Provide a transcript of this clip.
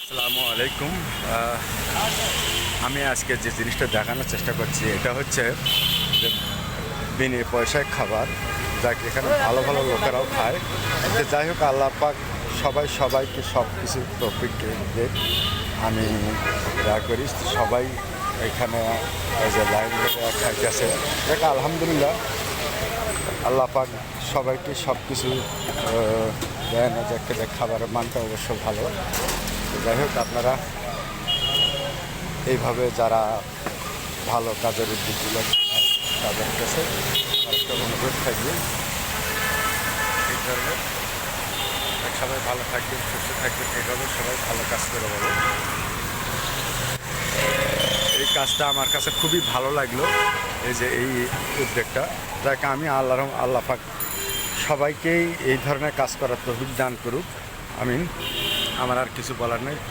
আসসালামু আলাইকুম। আমি আজকে যে জিনিসটা দেখানোর চেষ্টা করছি এটা হচ্ছে যে বিনা পয়সায় খাবার, যাকে এখানে ভালো ভালো লোকেরাও খায়। যে যাই হোক, আল্লাহ পাক সবাইকে সব কিছু তৌফিক দেখ। আমি করি সবাই এখানে এই যে লাইন ধরে খাইতেছে, দেখ আলহামদুলিল্লাহ। আল্লাহ পাক সবাইকে সব কিছু দেয় না, যে খাবারের মানটা অবশ্য ভালো। যাই হোক, আপনারা এইভাবে যারা ভালো কাজের উদ্যোগগুলো তাদের কাছে একটা অনুরোধ থাকবে, এই ধরনের সবাই ভালো থাকবেন, সুস্থ থাকবেন, এইভাবে সবাই ভালো কাজ করে বলো। এই কাজটা আমার কাছে খুবই ভালো লাগলো, এই যে এই উদ্যোগটা, যাকে আমি আল্লাহ পাক সবাইকেই এই ধরনের কাজ করার তৌফিক দান করুক। আমিন। আমার আর কিছু বলার নেই।